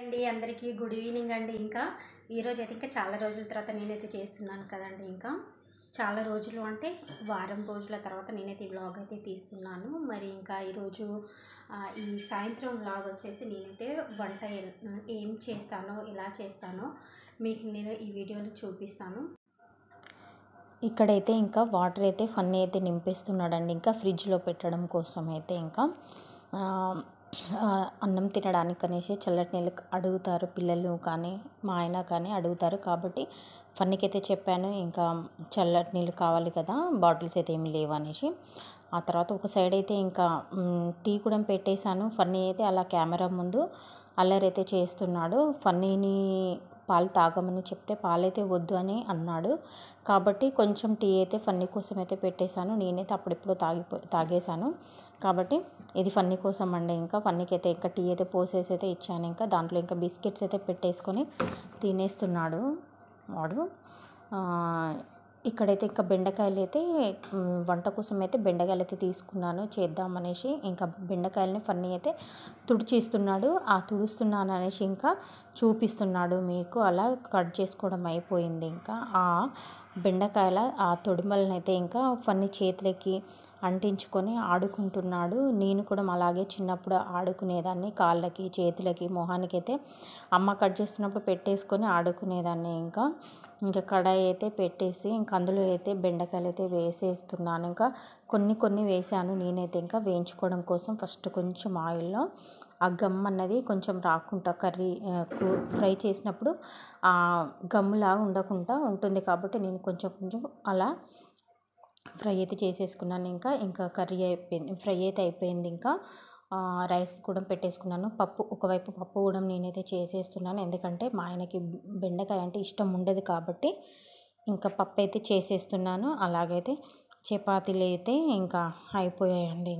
అండి అందరికీ good evening అండి. ఇంకా ఈరోజు అయితే ఇంకా చాలా రోజుల తర్వాత నేనైతే చేస్తున్నాను కదండి. ఇంకా చాలా రోజులు అంటే వారం రోజుల తర్వాత నేనైతే ఈ వ్లాగ్ అయితే తీస్తున్నాను. మరి ఇంకా ఈరోజు ఈ సాయంత్రం వ్లాగ్ వచ్చేసి నేనైతే వంట ఏం చేస్తానో ఎలా చేస్తానో మీకు నేను ఈ వీడియోలో చూపిస్తాను. ఇక్కడైతే ఇంకా వాటర్ అయితే ఫన్నీ అయితే నింపేస్తున్నాడండి. ఇంకా ఫ్రిడ్జ్లో పెట్టడం కోసం అయితే ఇంకా అన్నం తినడానికి అనేసి చల్లటి నీళ్ళు అడుగుతారు పిల్లలు కానీ మా ఆయన కానీ అడుగుతారు. కాబట్టి ఫన్నీకి అయితే చెప్పాను ఇంకా చల్లటి నీళ్ళు కావాలి కదా, బాటిల్స్ అయితే ఏమి లేవు అనేసి. ఆ తర్వాత ఒక సైడ్ అయితే ఇంకా టీ కూడా పెట్టేశాను. ఫన్నీ అయితే అలా కెమెరా ముందు అల్లరైతే చేస్తున్నాడు. ఫన్నీని పాలు తాగమని చెప్తే పాలైతే వద్దు అని అన్నాడు. కాబట్టి కొంచెం టీ అయితే ఫన్నీ కోసం అయితే పెట్టేశాను. నేనైతే అప్పుడెప్పుడు తాగేశాను. కాబట్టి ఇది ఫన్నీ కోసం అండి. ఇంకా ఫన్నీకి అయితే ఇంకా టీ అయితే పోసేసి అయితే ఇచ్చాను. ఇంకా దాంట్లో ఇంకా బిస్కెట్స్ అయితే పెట్టేసుకొని తినేస్తున్నాడు వాడు. ఇక్కడైతే ఇంకా బెండకాయలు అయితే వంట కోసం అయితే బెండకాయలు అయితే తీసుకున్నాను చేద్దామనేసి. ఇంకా బెండకాయలని ఫన్నీ అయితే తుడిచిస్తున్నాడు. ఆ తుడుస్తున్నాను అనేసి ఇంకా చూపిస్తున్నాడు మీకు. అలా కట్ చేసుకోవడం అయిపోయింది. ఇంకా ఆ బెండకాయల ఆ తొడిమలను అయితే ఇంకా ఫన్నీ చేతులకి అంటించుకొని ఆడుకుంటున్నాడు. నేను కూడా అలాగే చిన్నప్పుడు ఆడుకునేదాన్ని. కాళ్ళకి చేతులకి మొహానికి అయితే అమ్మ కట్ చేస్తున్నప్పుడు పెట్టేసుకొని ఆడుకునేదాన్ని. ఇంకా కడాయి అయితే పెట్టేసి ఇంకా అందులో అయితే బెండకాయలు అయితే వేసేస్తున్నాను. ఇంకా కొన్ని వేసాను నేనైతే ఇంకా వేయించుకోవడం కోసం. ఫస్ట్ కొంచెం ఆయిల్లో ఆ గమ్ అన్నది కొంచెం రాకుండా కర్రీ ఫ్రై చేసినప్పుడు ఆ గమ్ములా ఉండకుండా ఉంటుంది. కాబట్టి నేను కొంచెం అలా ఫ్రై అయితే చేసేసుకున్నాను. ఇంకా కర్రీ అయిపోయింది, ఫ్రై అయితే అయిపోయింది. ఇంకా రైస్ కూడా పెట్టేసుకున్నాను. ఒకవైపు పప్పు కూడా నేనైతే చేసేస్తున్నాను. ఎందుకంటే మా ఆయనకి బెండకాయ అంటే ఇష్టం ఉండదు కాబట్టి ఇంకా పప్పు అయితే చేసేస్తున్నాను. అలాగైతే చపాతీలు అయితే ఇంకా అయిపోయాయండి.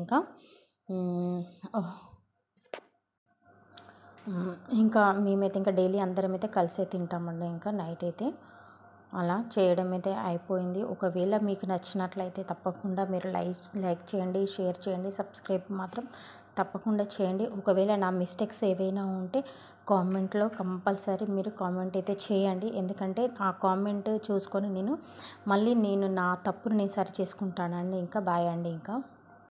ఇంకా మేమైతే ఇంకా డైలీ అందరం అయితే కలిసే తింటామండి. ఇంకా నైట్ అయితే అలా చేయడం అయితే అయిపోయింది. ఒకవేళ మీకు నచ్చినట్లయితే తప్పకుండా మీరు లైక్ చేయండి, షేర్ చేయండి, సబ్స్క్రైబ్ మాత్రం తప్పకుండా చేయండి. ఒకవేళ నా మిస్టేక్స్ ఏవైనా ఉంటే కామెంట్లో కంపల్సరీ మీరు కామెంట్ అయితే చేయండి. ఎందుకంటే ఆ కామెంట్ చూసుకొని నేను నా తప్పుని నేను సరి చేసుకుంటానండి. ఇంకా బాయ్ అండి. ఇంకా